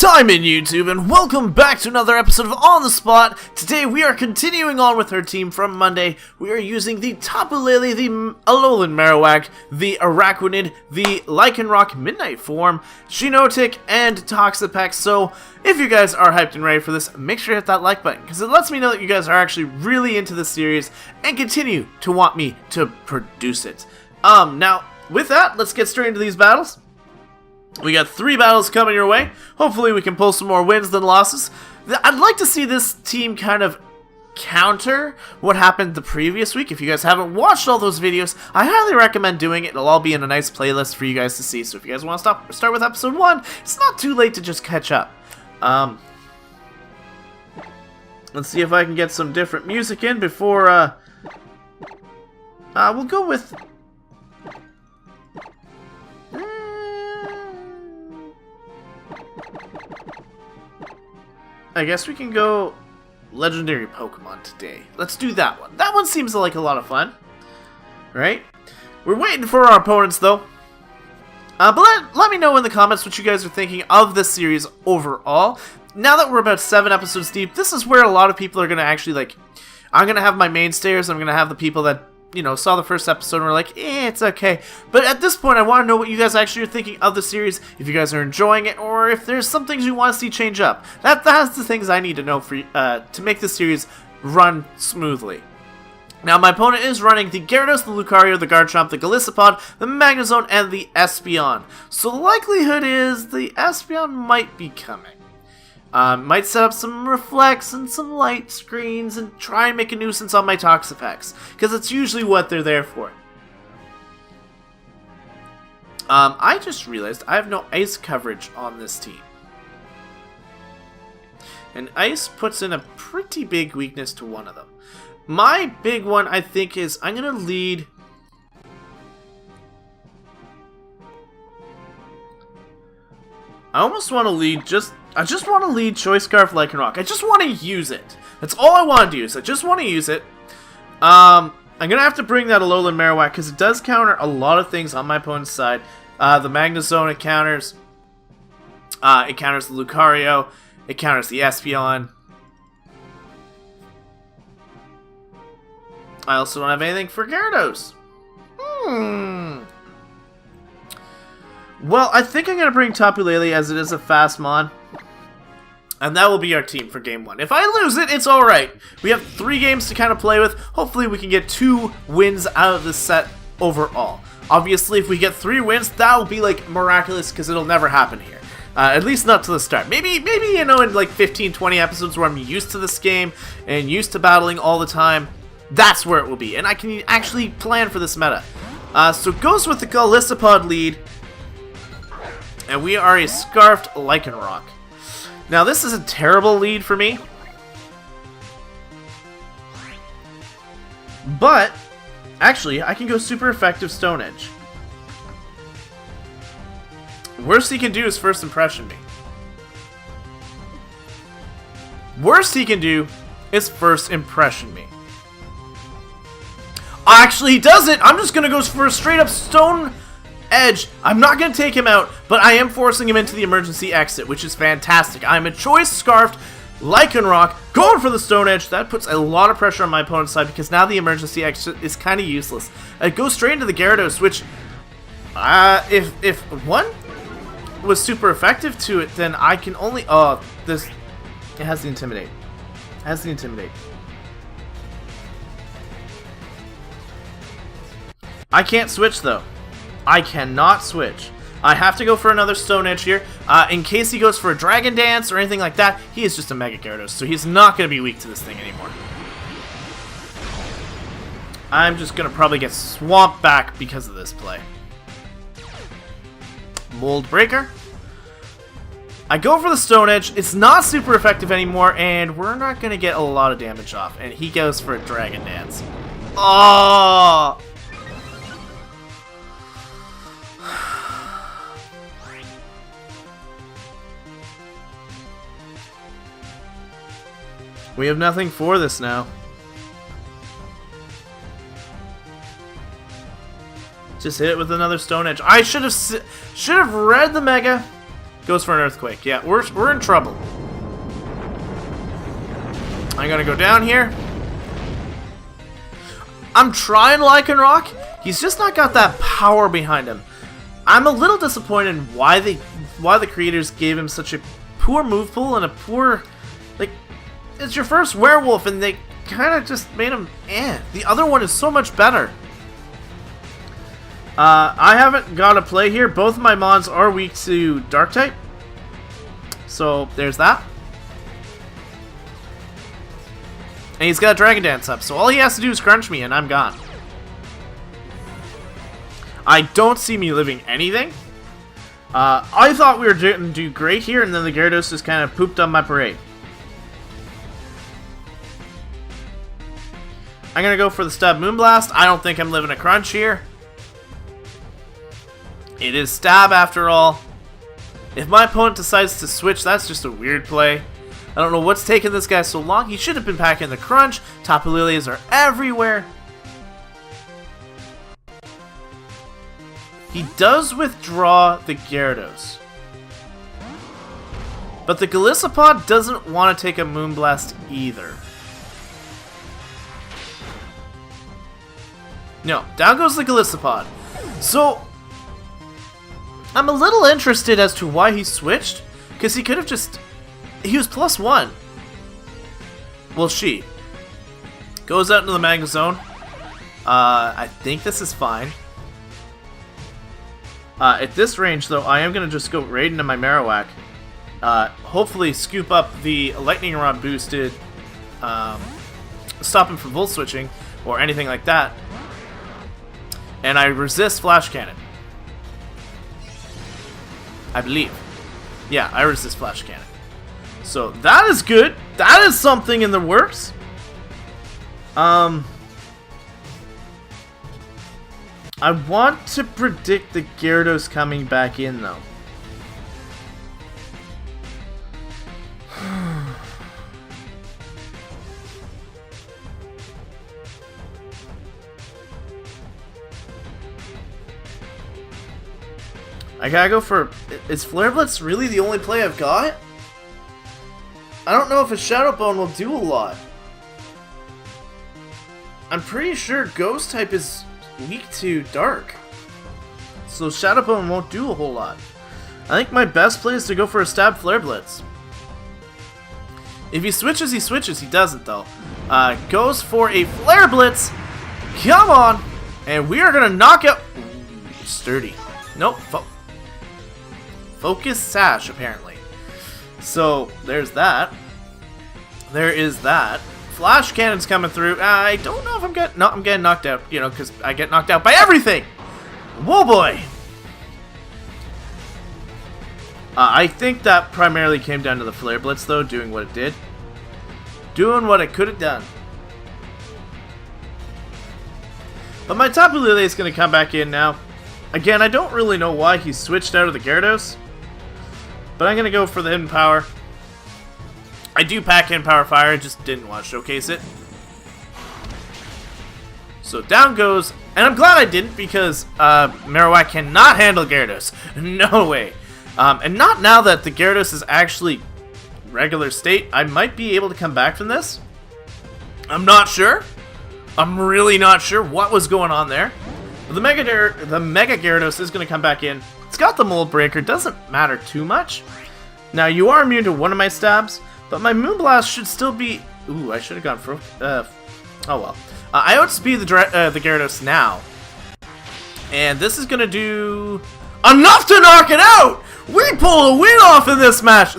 Time in YouTube, and welcome back to another episode of On the Spot. Today we are continuing on with our team from Monday. We are using the Tapu Lele, the Alolan Marowak, the Araquanid, the Lycanroc Midnight Form, Shiinotic, and Toxapex. So if you guys are hyped and ready for this, make sure to hit that like button, because it lets me know that you guys are actually really into this series and continue to want me to produce it. Now, with that, let's get straight into these battles. We got 3 battles coming your way. Hopefully we can pull some more wins than losses. I'd like to see this team kind of counter what happened the previous week. If you guys haven't watched all those videos, I highly recommend doing it. It'll all be in a nice playlist for you guys to see. So if you guys want to start with episode 1, it's not too late to just catch up. Let's see if I can get some different music in before, we'll go with... I guess we can go legendary Pokemon today. Let's do that one. That one seems like a lot of fun, right? We're waiting for our opponents, though. But let me know in the comments what you guys are thinking of this series overall. Now that we're about 7 episodes deep, this is where a lot of people are going to actually, like... I'm going to have my mainstayers, I'm going to have the people that, you know, saw the first episode and were like, it's okay. But at this point, I want to know what you guys actually are thinking of the series, if you guys are enjoying it, or if there's some things you want to see change up. That's the things I need to know for to make the series run smoothly. Now, my opponent is running the Gyarados, the Lucario, the Garchomp, the Golisopod, the Magnezone, and the Espeon. So the likelihood is the Espeon might be coming. Might set up some reflects and some light screens and try and make a nuisance on my Toxapex, because it's usually what they're there for. I just realized I have no ice coverage on this team. And ice puts in a pretty big weakness to one of them. My big one, I think, is I'm going to lead... I almost want to lead I just want to lead Choice Scarf Lycanroc. I just want to use it. That's all I want to do. I just want to use it. I'm going to have to bring that Alolan Marowak because it does counter a lot of things on my opponent's side. The Magnezone it counters. It counters the Lucario. It counters the Espeon. I also don't have anything for Gyarados. Well, I think I'm going to bring Tapu Lele as it is a fast mon. And that will be our team for game 1. If I lose it, it's alright. We have 3 games to kind of play with. Hopefully we can get 2 wins out of this set overall. Obviously, if we get 3 wins, that will be like miraculous because it'll never happen here. At least not to the start. Maybe you know, in like 15, 20 episodes where I'm used to this game and used to battling all the time, that's where it will be. And I can actually plan for this meta. So it goes with the Golisopod lead. And we are a Scarfed Lycanroc. Now this is a terrible lead for me. But, actually, I can go super effective Stone Edge. Worst he can do is first impression me. Worst he can do is first impression me. Actually, he doesn't! I'm just gonna go for a straight up Stone Edge. I'm not going to take him out, but I am forcing him into the emergency exit, which is fantastic. I'm a Choice Scarfed Lycanroc going for the Stone Edge. That puts a lot of pressure on my opponent's side because now the emergency exit is kind of useless. It goes straight into the Gyarados, which if one was super effective to it, then I can only... Oh, this... It has the Intimidate. It has the Intimidate. I can't switch, though. I cannot switch. I have to go for another Stone Edge here. In case he goes for a Dragon Dance or anything like that, he is just a Mega Gyarados, so he's not going to be weak to this thing anymore. I'm just going to probably get swamped back because of this play. Mold Breaker. I go for the Stone Edge. It's not super effective anymore, and we're not going to get a lot of damage off. And he goes for a Dragon Dance. Oh! We have nothing for this now. Just hit it with another Stone Edge. I should have read the Mega, Goes for an earthquake. Yeah, we're in trouble. I'm gonna go down here. I'm trying Lycanroc. He's just not got that power behind him. I'm a little disappointed in why the creators gave him such a poor move pool and a poor, like, it's your first werewolf and they kind of just made him eh. The other one is so much better. I haven't got a play here. Both of my mons are weak to dark type. So there's that. And he's got a Dragon Dance up, so all he has to do is crunch me and I'm gone. I don't see me living anything. I thought we were going to do great here, and then the Gyarados just kind of pooped on my parade. I'm going to go for the Stab Moonblast. I don't think I'm living a crunch here. It is Stab after all. If my opponent decides to switch, that's just a weird play. I don't know what's taking this guy so long. He should have been packing the crunch. Tapu Lilies are everywhere. He does withdraw the Gyarados. But the Golisopod doesn't want to take a Moonblast either. No, down goes the Golisopod. So, I'm a little interested as to why he switched. Because he could have just... He was +1. Well, she. Goes out into the Magnezone. I think this is fine. At this range, though, I am going to just go right into my Marowak. Hopefully scoop up the Lightning Rod boosted, stop him from Volt Switching, or anything like that. And I resist Flash Cannon. I believe. Yeah, I resist Flash Cannon. So that is good. That is something in the works. I want to predict the Gyarados coming back in, though. I gotta go for... Is Flare Blitz really the only play I've got? I don't know if a Shadow Bone will do a lot. I'm pretty sure Ghost type is weak to Dark. So Shadow Bone won't do a whole lot. I think my best play is to go for a Stab Flare Blitz. If he switches, he switches. He doesn't, though. Goes for a Flare Blitz. Come on! And we are going to knock out... Ooh, sturdy. Nope. Focus Sash, apparently. So, there's that. There is that. Flash Cannon's coming through. I don't know if I'm getting... No, I'm getting knocked out, you know, because I get knocked out by everything! Whoa, boy! I think that primarily came down to the Flare Blitz, though, doing what it did. Doing what it could have done. But my Tapu Lele is going to come back in now. Again, I don't really know why he switched out of the Gyarados. But I'm going to go for the Hidden Power. I do pack in Power Fire, I just didn't want to showcase it. So down goes, and I'm glad I didn't because Marowak cannot handle Gyarados. No way. And not now that the Gyarados is actually regular state. I might be able to come back from this. I'm not sure. I'm really not sure what was going on there. But the Mega Gyarados is going to come back in. It's got the Mold Breaker, doesn't matter too much. Now you are immune to one of my stabs, but my Moonblast should still be... Ooh, I should have gone for... oh well. I outspeed the Gyarados now. And this is going to do... enough to knock it out! We pull a win off in this match!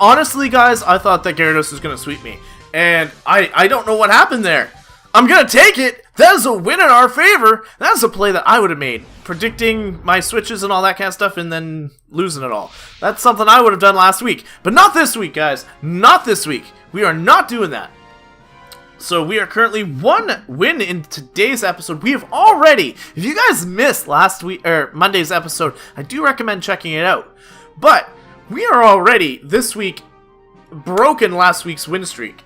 Honestly, guys, I thought that Gyarados was going to sweep me. And I don't know what happened there. I'm going to take it! That is a win in our favor! That's a play that I would have made. Predicting my switches and all that kind of stuff and then losing it all. That's something I would have done last week. But not this week, guys. Not this week. We are not doing that. So we are currently one win in today's episode. We have already, if you guys missed last week or Monday's episode, I do recommend checking it out. But we are already this week broken last week's win streak.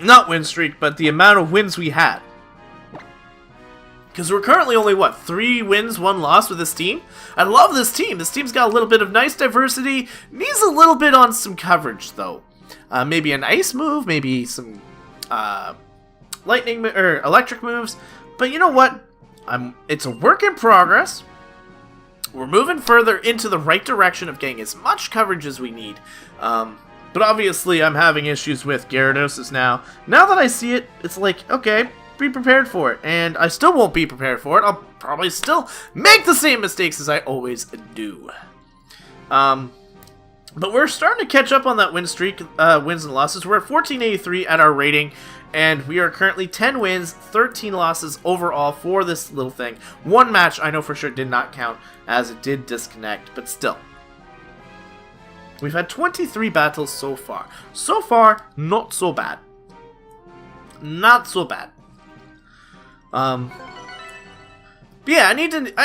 Not win streak, but the amount of wins we had. Because we're currently only, what, 3 wins, 1 loss with this team? I love this team. This team's got a little bit of nice diversity. Needs a little bit on some coverage, though. Maybe an ice move, maybe some lightning or electric moves. But you know what? It's a work in progress. We're moving further into the right direction of getting as much coverage as we need. But obviously, I'm having issues with Gyarados now. Now that I see it, it's like, okay, be prepared for it. And I still won't be prepared for it. I'll probably still make the same mistakes as I always do. But we're starting to catch up on that win streak, wins and losses. We're at 1483 at our rating, and we are currently 10 wins, 13 losses overall for this little thing. 1 match I know for sure did not count, as it did disconnect, but still. We've had 23 battles so far. So far, not so bad. Not so bad. But yeah, I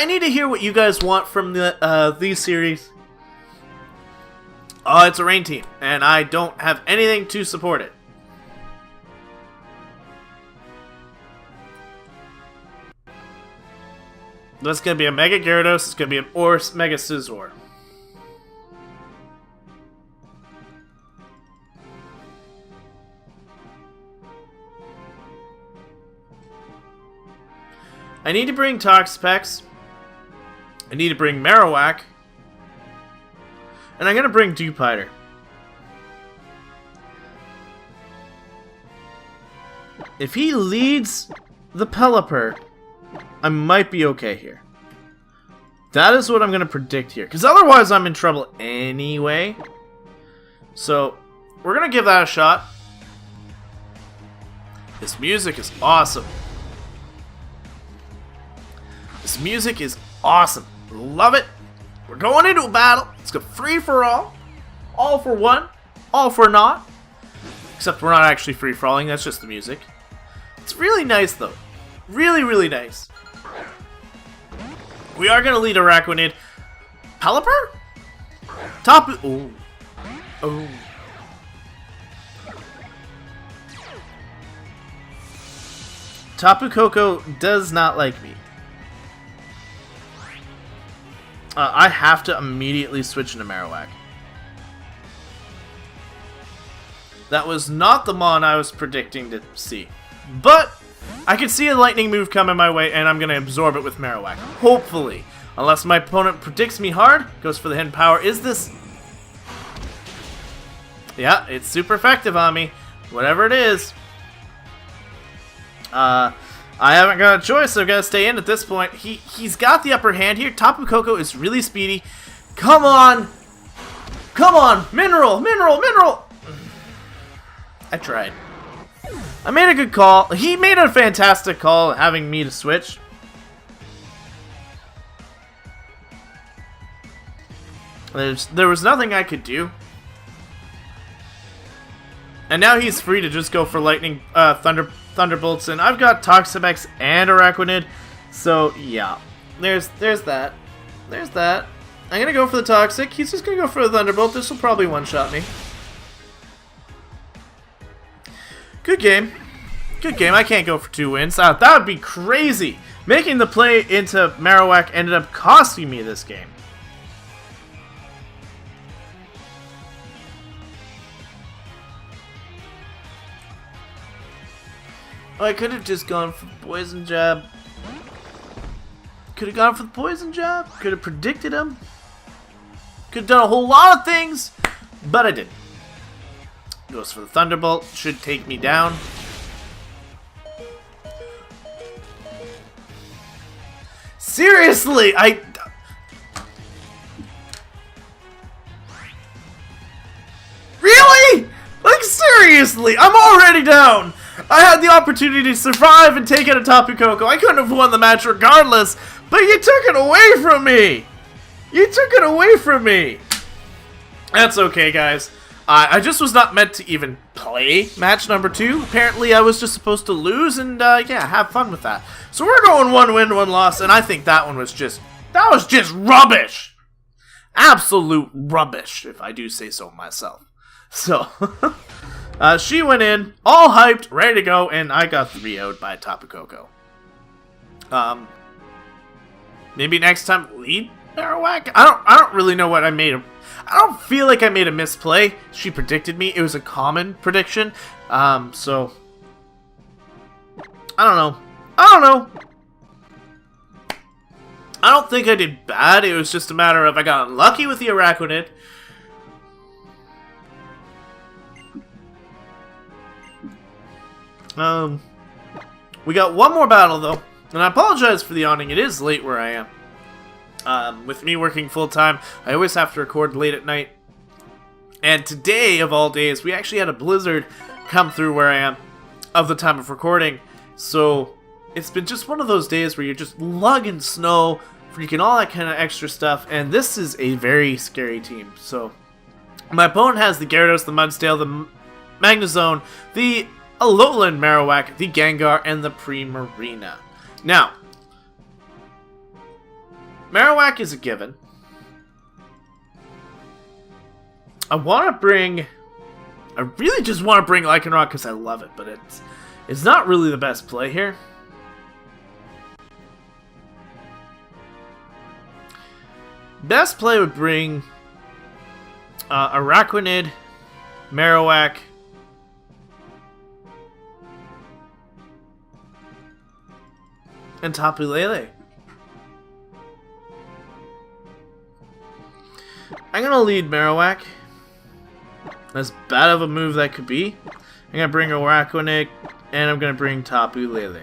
need to hear what you guys want from the these series. Oh, it's a rain team, and I don't have anything to support it. That's gonna be a Mega Gyarados. It's gonna be an Mega Scizor. I need to bring Toxapex. I need to bring Marowak. And I'm gonna bring Dewpider. If he leads the Pelipper, I might be okay here. That is what I'm gonna predict here. Because otherwise I'm in trouble anyway. So, we're gonna give that a shot. This music is awesome. This music is awesome. Love it. We're going into a battle. It's a free for all for one, all for naught. Except we're not actually free for alling. That's just the music. It's really nice though. Really, really nice. We are gonna lead Araquanid. Pelipper? Oh. Oh. Tapu Koko does not like me. I have to immediately switch into Marowak. That was not the Mon I was predicting to see. But I can see a lightning move coming my way, and I'm going to absorb it with Marowak. Hopefully. Unless my opponent predicts me hard, goes for the hidden power. Is this... Yeah, it's super effective on me. Whatever it is. I haven't got a choice, so I've got to stay in at this point. He's got the upper hand here. Tapu Koko is really speedy. Come on! Come on! Mineral! Mineral! Mineral! I tried. I made a good call. He made a fantastic call having me to switch. There was nothing I could do. And now he's free to just go for lightning, Thunderbolts, and I've got Toxapex and Araquanid, so yeah, there's that. There's that. I'm gonna go for the Toxic. He's just gonna go for the Thunderbolt. This will probably one-shot me. Good game. Good game. I can't go for 2 wins. That would be crazy. Making the play into Marowak ended up costing me this game. I could have just gone for the Poison Jab. Could have gone for the Poison Jab. Could have predicted him. Could have done a whole lot of things. But I didn't. Goes for the Thunderbolt. Should take me down. Seriously! Really? Like, seriously! I'm already down! I had the opportunity to survive and take out a Tapu Koko. I couldn't have won the match regardless, but you took it away from me! You took it away from me! That's okay, guys. I just was not meant to even play match number 2. Apparently, I was just supposed to lose and, yeah, have fun with that. So we're going 1 win, 1 loss, and I think that one was just... That was just rubbish! Absolute rubbish, if I do say so myself. So... she went in, all hyped, ready to go, and I got 3-0'd by Tapu Koko. Maybe next time lead Marowak? I don't really know what I made. I don't feel like I made a misplay. She predicted me. It was a common prediction. So I don't know. I don't think I did bad. It was just a matter of I got unlucky with the Araquanid. We got one more battle though, and I apologize for the yawning. It is late where I am. With me working full time, I always have to record late at night. And today, of all days, we actually had a blizzard come through where I am of the time of recording. So it's been just one of those days where you're just lugging snow, freaking all that kind of extra stuff. And this is a very scary team. So my opponent has the Gyarados, the Mudsdale, the Magnezone, the Alolan Marowak, the Gengar, and the Primarina. Now, Marowak is a given. I really just want to bring Lycanroc because I love it, but it's not really the best play here. Best play would bring Araquanid, Marowak, and Tapu Lele. I'm gonna lead Marowak. As bad of a move that could be. I'm gonna bring Araquanid, and I'm gonna bring Tapu Lele.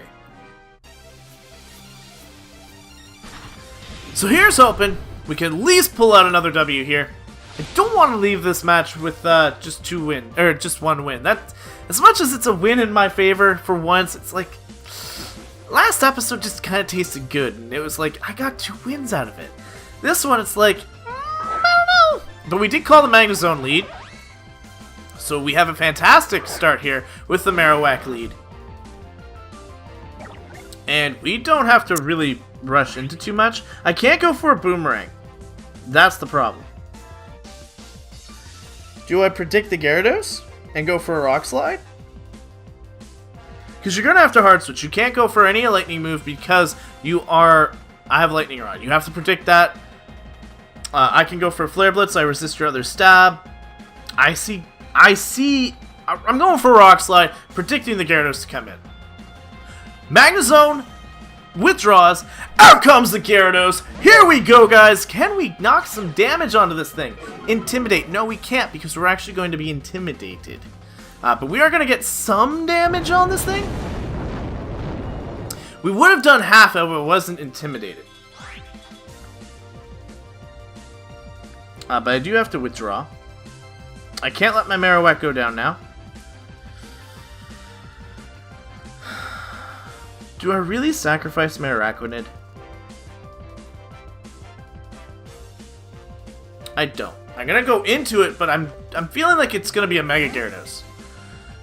So here's hoping we can at least pull out another W here. I don't want to leave this match with just one win. That, as much as it's a win in my favor for once, it's like last episode just kind of tasted good, and it was like I got 2 wins out of it. This one, it's like I don't know. But we did call the Magnezone lead, so we have a fantastic start here with the Marowak lead, and we don't have to really rush into too much. I can't go for a Boomerang. That's the problem. Do I predict the Gyarados and go for a Rock Slide? Because you're going to have to Hard Switch. You can't go for any Lightning move because I have Lightning Rod. You have to predict that. I can go for a Flare Blitz. I resist your other stab. I'm going for a Rock Slide, predicting the Gyarados to come in. Magnezone withdraws. Out comes the Gyarados. Here we go, guys. Can we knock some damage onto this thing? Intimidate. No, we can't because we're actually going to be intimidated. But we are going to get some damage on this thing. We would have done half if it wasn't intimidated. But I do have to withdraw. I can't let my Marowak go down now. Do I really sacrifice my Araquanid? I don't. I'm gonna go into it, but I'm feeling like it's gonna be a Mega Gyarados.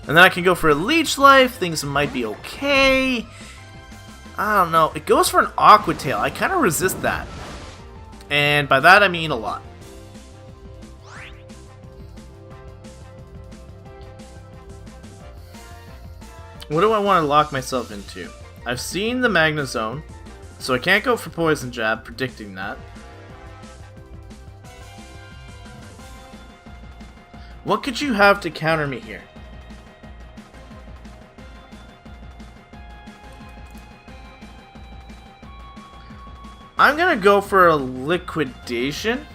And then I can go for a Leech Life. Things might be okay. I don't know. It goes for an Aqua Tail. I kind of resist that. And by that I mean a lot. What do I want to lock myself into? I've seen the Magnezone, so I can't go for Poison Jab, predicting that. What could you have to counter me here? I'm gonna go for a Liquidation.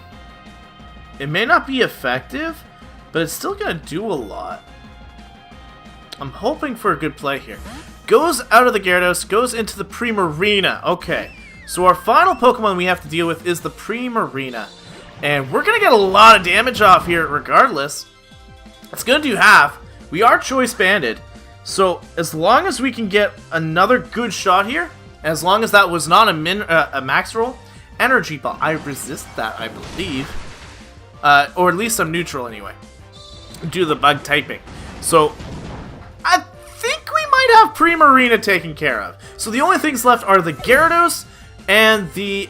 It may not be effective, but it's still gonna do a lot. I'm hoping for a good play here. Goes out of the Gyarados, goes into the Primarina. Okay, so our final Pokemon we have to deal with is the Primarina. And we're going to get a lot of damage off here regardless. It's going to do half. We are Choice Banded. So as long as we can get another good shot here, as long as that was not a max roll, Energy Ball. I resist that, I believe. Or at least I'm neutral anyway. Due to the bug typing. So I think we might have Primarina taken care of. So the only things left are the Gyarados and the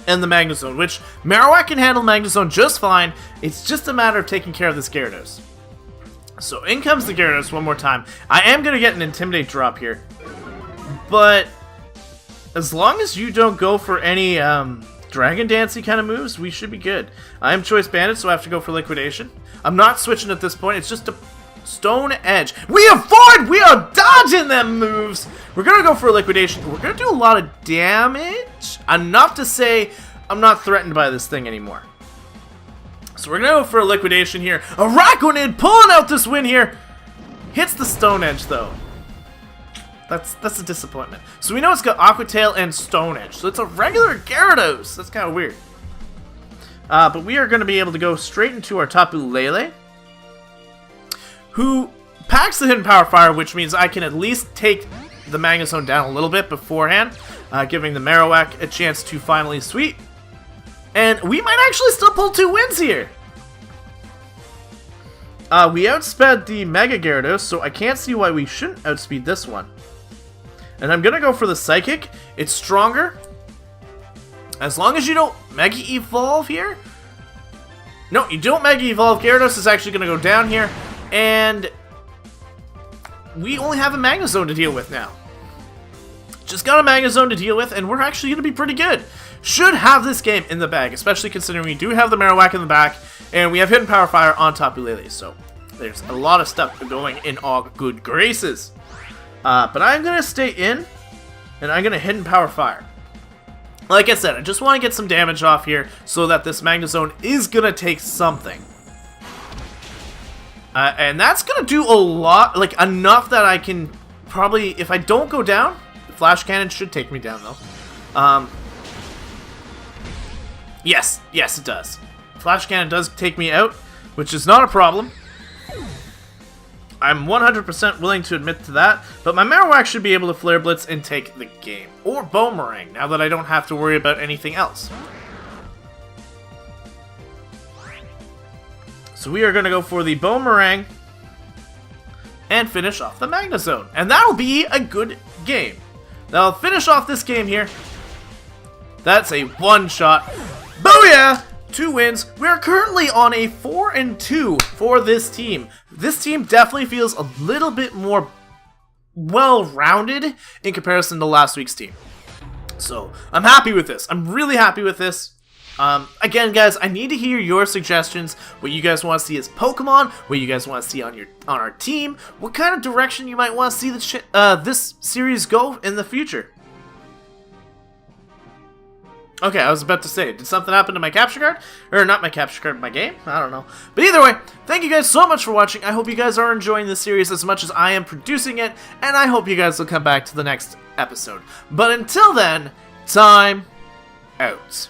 Magnezone, which Marowak can handle Magnezone just fine. It's just a matter of taking care of this Gyarados. So in comes the Gyarados one more time. I am going to get an Intimidate drop here. But as long as you don't go for any Dragon Dancey kind of moves, we should be good. I am Choice Bandit, so I have to go for Liquidation. I'm not switching at this point. It's just a Stone Edge. We avoid! We are dodging them moves! We're going to go for a Liquidation. We're going to do a lot of damage. Enough to say I'm not threatened by this thing anymore. So we're going to go for a Liquidation here. A Araquanid pulling out this win here. Hits the Stone Edge, though. That's a disappointment. So we know it's got Aqua Tail and Stone Edge. So it's a regular Gyarados. That's kind of weird. But we are going to be able to go straight into our Tapu Lele, who packs the Hidden Power Fire, which means I can at least take the Magnezone down a little bit beforehand, giving the Marowak a chance to finally sweep. And we might actually still pull 2 wins here. We outsped the Mega Gyarados, so I can't see why we shouldn't outspeed this one. And I'm going to go for the Psychic. It's stronger. As long as you don't Mega Evolve here. No, you don't Mega Evolve. Gyarados is actually going to go down here. And we only have a Magnezone to deal with now. Just got a Magnezone to deal with, and we're actually going to be pretty good. Should have this game in the bag, especially considering we do have the Marowak in the back, and we have Hidden Power Fire on Tapu Lele. So there's a lot of stuff going in all good graces. But I'm going to stay in, and I'm going to Hidden Power Fire. Like I said, I just want to get some damage off here so that this Magnezone is going to take something. And that's going to do a lot, like enough that I can probably, if I don't go down, Flash Cannon should take me down though. Yes, it does. Flash Cannon does take me out, which is not a problem. I'm 100% willing to admit to that, but my Marowak should be able to Flare Blitz and take the game. Or Boomerang, now that I don't have to worry about anything else. So we are going to go for the Boomerang and finish off the Magnezone. And that'll be a good game. Now I'll finish off this game here. That's a one-shot. Booyah! 2 wins. We are currently on a 4-2 for this team. This team definitely feels a little bit more well-rounded in comparison to last week's team. So I'm happy with this. I'm really happy with this. Again, guys, I need to hear your suggestions. What you guys want to see as Pokemon, what you guys want to see on our team, what kind of direction you might want to see this series go in the future. Okay, I was about to say, did something happen to my capture card? Or not my capture card, my game? I don't know. But either way, thank you guys so much for watching. I hope you guys are enjoying this series as much as I am producing it, and I hope you guys will come back to the next episode. But until then, time out.